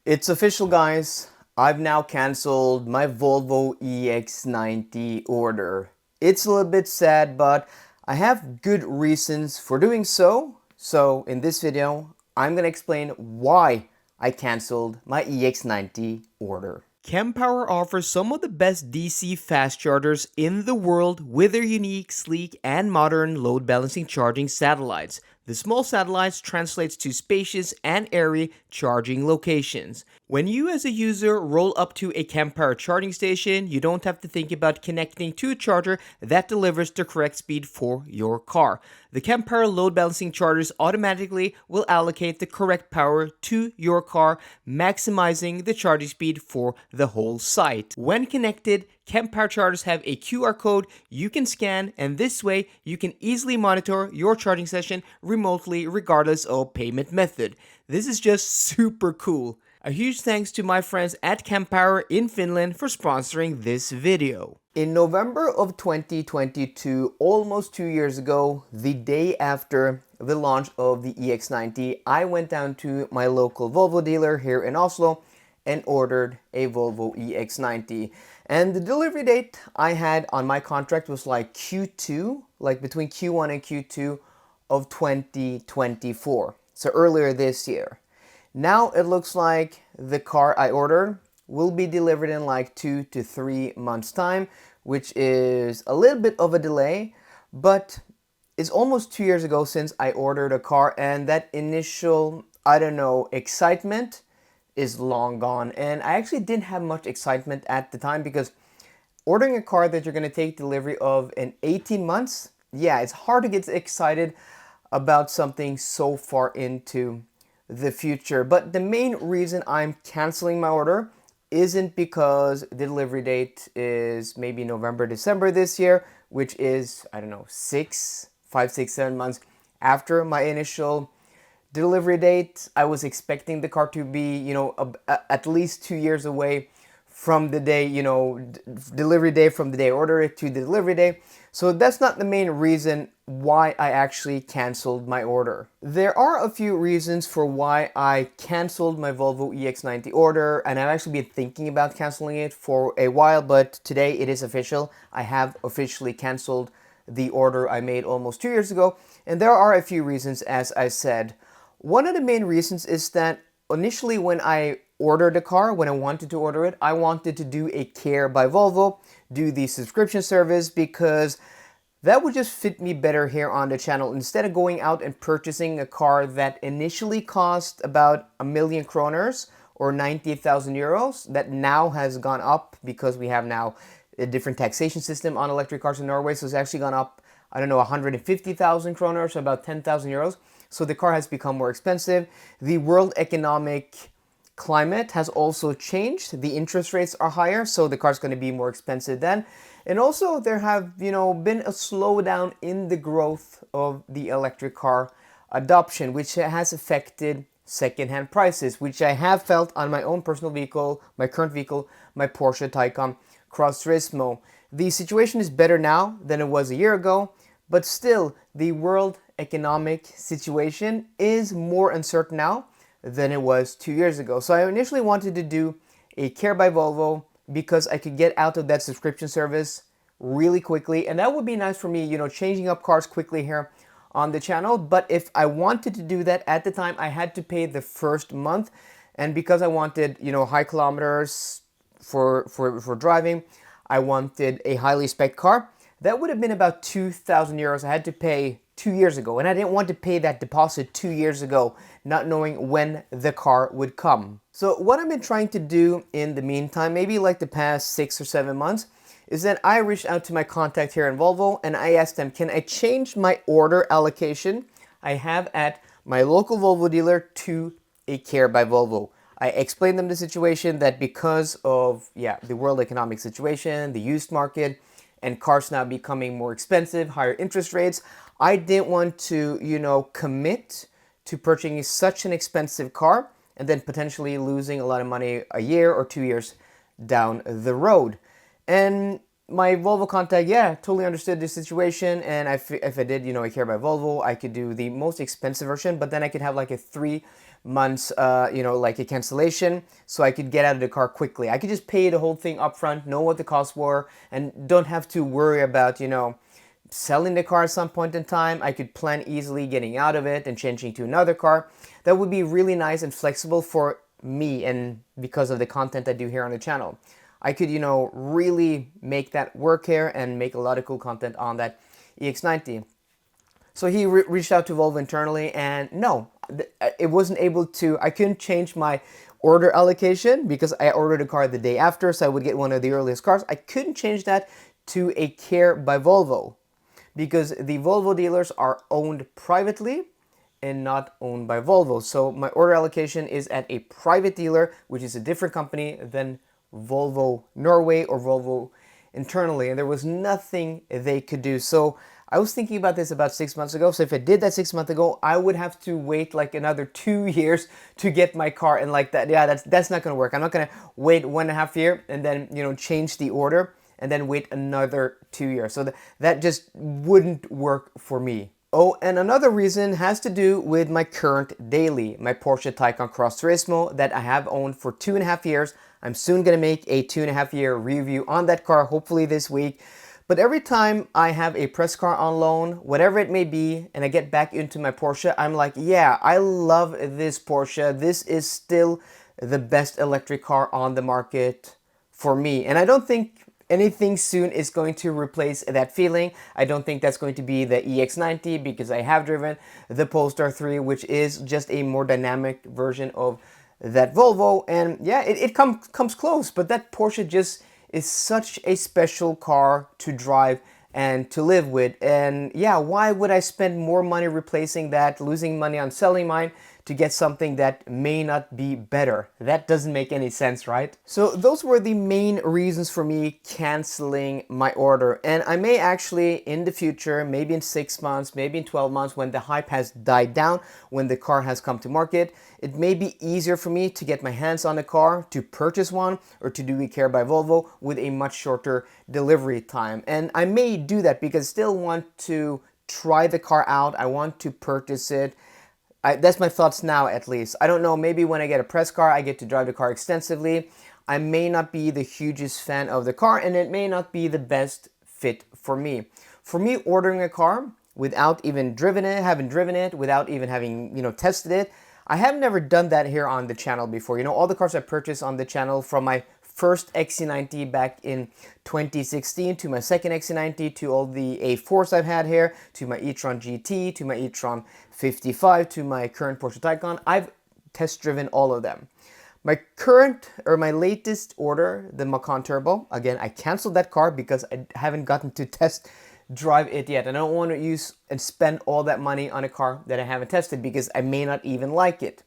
It's official, guys. I've now canceled my Volvo EX90 order. It's a little bit sad, but I have good reasons for doing so. So in this video, I'm going to explain why I canceled my EX90 order. Kempower offers some of the best DC fast chargers in the world with their unique, sleek, and modern load balancing charging satellites. The small satellites translates to spacious and airy charging locations. When you as a user roll up to a Kempower charging station, you don't have to think about connecting to a charger that delivers the correct speed for your car. The Kempower load balancing chargers automatically will allocate the correct power to your car, maximizing the charging speed for the whole site. When connected, Kempower chargers have a QR code you can scan, and this way you can easily monitor your charging session remotely regardless of payment method. This is just super cool. A huge thanks to my friends at Kempower in Finland for sponsoring this video. In November of 2022, almost 2 years ago, the day after the launch of the EX90, I went down to my local Volvo dealer here in Oslo and ordered a Volvo EX90. And the delivery date I had on my contract was like Q2, like between Q1 and Q2 of 2024. So earlier this year. Now it looks like the car I ordered will be delivered in like 2 to 3 months time, which is a little bit of a delay, but it's almost 2 years ago since I ordered a car, and that initial, I don't know, excitement is long gone. And I actually didn't have much excitement at the time because ordering a car that you're going to take delivery of in 18 months, yeah, it's hard to get excited about something so far into the future. But the main reason I'm canceling my order isn't because the delivery date is maybe November, December this year, which is, I don't know, 5, 6, 7 months after my initial delivery date. I was expecting the car to be, at least 2 years away from the day, delivery day, from the day I order it to the delivery day. So that's not the main reason why I actually canceled my order. There are a few reasons for why I canceled my Volvo EX90 order, and I've actually been thinking about canceling it for a while, but today it is official. I have officially canceled the order I made almost 2 years ago, and there are a few reasons, as I said. One of the main reasons is that initially when I ordered a car, when I wanted to order it, I wanted to do a Care by Volvo, do the subscription service, because that would just fit me better here on the channel. Instead of going out and purchasing a car that initially cost about 1,000,000 kroners or 90,000 euros, that now has gone up because we have now a different taxation system on electric cars in Norway. So it's actually gone up, I don't know, 150,000 kroners, so about 10,000 euros. So the car has become more expensive. The world economic climate has also changed. The interest rates are higher, so the car's going to be more expensive then. And also there have, been a slowdown in the growth of the electric car adoption, which has affected second-hand prices, which I have felt on my own personal vehicle, my current vehicle, my Porsche Taycan Cross Turismo. The situation is better now than it was a year ago, but still the world economic situation is more uncertain now than it was 2 years ago. So I initially wanted to do a Care by Volvo because I could get out of that subscription service really quickly, and that would be nice for me, changing up cars quickly here on the channel. But if I wanted to do that at the time, I had to pay the first month, and because I wanted, high kilometers for driving, I wanted a highly spec car. That would have been about 2,000 euros I had to pay 2 years ago, and I didn't want to pay that deposit 2 years ago, not knowing when the car would come. So what I've been trying to do in the meantime, maybe like the past 6 or 7 months, is that I reached out to my contact here in Volvo and I asked them, can I change my order allocation I have at my local Volvo dealer to a Care by Volvo? I explained them the situation, that because of the world economic situation, the used market, and cars now becoming more expensive, higher interest rates, I didn't want to, commit to purchasing such an expensive car and then potentially losing a lot of money a year or 2 years down the road. And my Volvo contact, totally understood the situation, and if I did, a Care by Volvo, I could do the most expensive version, but then I could have like a 3 months, like a cancellation, so I could get out of the car quickly. I could just pay the whole thing up front, know what the costs were, and don't have to worry about, selling the car at some point in time. I could plan easily getting out of it and changing to another car. That would be really nice and flexible for me, and because of the content I do here on the channel. I could, really make that work here and make a lot of cool content on that EX90. So he reached out to Volvo internally, and no, it wasn't able to, I couldn't change my order allocation because I ordered a car the day after, so I would get one of the earliest cars. I couldn't change that to a Care by Volvo because the Volvo dealers are owned privately and not owned by Volvo. So my order allocation is at a private dealer, which is a different company than Volvo Norway or Volvo internally, and there was nothing they could do. So I was thinking about this about 6 months ago. So if I did that 6 months ago, I would have to wait like another 2 years to get my car, and like that, yeah, that's not gonna work. I'm not gonna wait 1.5 years and then change the order and then wait another 2 years. So that just wouldn't work for me. Oh, and another reason has to do with my current daily, my Porsche Taycan Cross Turismo that I have owned for 2.5 years. I'm soon gonna make a 2.5 year review on that car, hopefully this week. But every time I have a press car on loan, whatever it may be, and I get back into my Porsche, I'm like, yeah, I love this Porsche. This is still the best electric car on the market for me. And I don't think anything soon is going to replace that feeling. I don't think that's going to be the EX90 because I have driven the Polestar 3, which is just a more dynamic version of that Volvo. And yeah, it comes close, but that Porsche just is such a special car to drive and to live with. And yeah, why would I spend more money replacing that, losing money on selling mine to get something that may not be better? That doesn't make any sense, right? So those were the main reasons for me canceling my order. And I may actually in the future, maybe in 6 months, maybe in 12 months, when the hype has died down, when the car has come to market, it may be easier for me to get my hands on a car, to purchase one, or to do a Care by Volvo with a much shorter delivery time. And I may do that because I still want to try the car out. I want to purchase it. That's my thoughts now, at least. I don't know, maybe when I get a press car, I get to drive the car extensively. I may not be the hugest fan of the car, and it may not be the best fit for me. For me, ordering a car without even having driven it, without even having, tested it, I have never done that here on the channel before. All the cars I purchased on the channel, from my first XC90 back in 2016 to my second XC90 to all the A4s I've had here, to my e-tron GT, to my e-tron 55, to my current Porsche Taycan, I've test driven all of them. My latest order, the Macan Turbo, again, I canceled that car because I haven't gotten to test drive it yet. And I don't want to use and spend all that money on a car that I haven't tested because I may not even like it.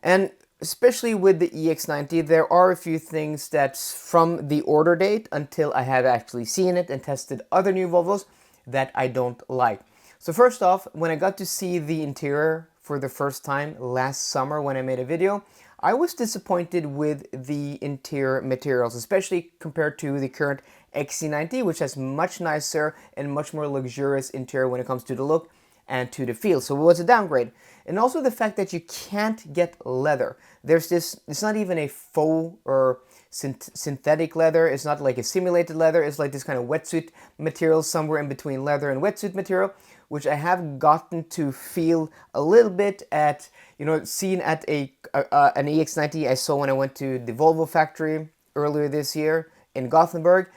And especially with the EX90, there are a few things that's from the order date until I have actually seen it and tested other new Volvos that I don't like. So first off, when I got to see the interior for the first time last summer when I made a video, I was disappointed with the interior materials, especially compared to the current XC90, which has much nicer and much more luxurious interior when it comes to the look and to the feel. So it was a downgrade. And also the fact that you can't get leather. There's this, it's not even a faux or synthetic leather. It's not like a simulated leather. It's like this kind of wetsuit material somewhere in between leather and wetsuit material, which I have gotten to feel a little bit at, seen at an EX90 I saw when I went to the Volvo factory earlier this year in Gothenburg.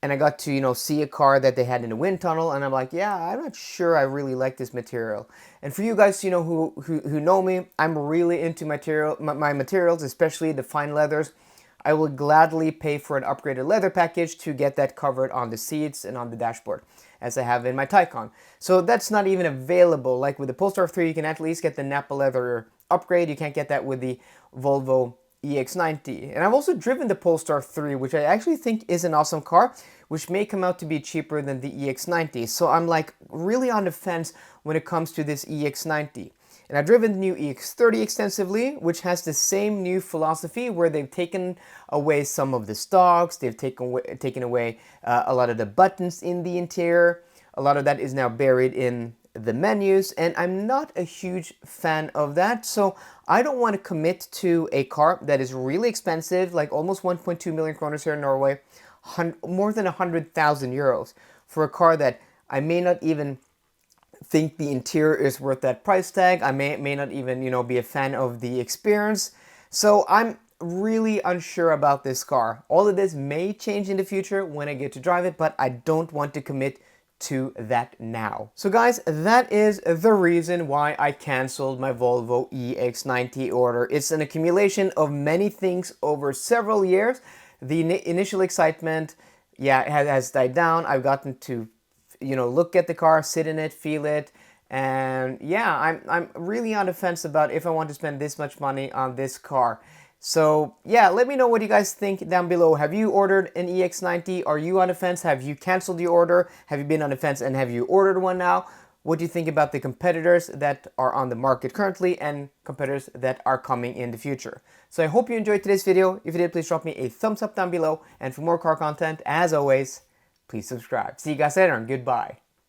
And I got to, see a car that they had in a wind tunnel, and I'm like, yeah, I'm not sure I really like this material. And for you guys, who know me, I'm really into my materials, especially the fine leathers. I will gladly pay for an upgraded leather package to get that covered on the seats and on the dashboard, as I have in my Taycan. So that's not even available. Like with the Polestar 3, you can at least get the Napa leather upgrade. You can't get that with the Volvo EX90. And I've also driven the Polestar 3, which I actually think is an awesome car, which may come out to be cheaper than the EX90. So I'm like really on the fence when it comes to this EX90. And I've driven the new EX30 extensively, which has the same new philosophy where they've taken away some of the stocks, they've taken away a lot of the buttons in the interior. A lot of that is now buried in the menus, and I'm not a huge fan of that. So I don't want to commit to a car that is really expensive, like almost 1.2 million kroners here in Norway, more than 100,000 euros for a car that I may not even think the interior is worth that price tag. I may not even, be a fan of the experience. So I'm really unsure about this car. All of this may change in the future when I get to drive it, but I don't want to commit to that now. So guys, that is the reason why I canceled my Volvo EX90 order. It's an accumulation of many things over several years. The initial excitement, yeah, has died down. I've gotten to look at the car, sit in it, feel it, and yeah, I'm really on the fence about if I want to spend this much money on this car. So yeah, let me know what you guys think down below. Have you ordered an EX90? Are you on the fence? Have you canceled your order? Have you been on the fence and have you ordered one now? What do you think about the competitors that are on the market currently and competitors that are coming in the future? So I hope you enjoyed today's video. If you did, please drop me a thumbs up down below. And for more car content, as always, please subscribe. See you guys later and goodbye.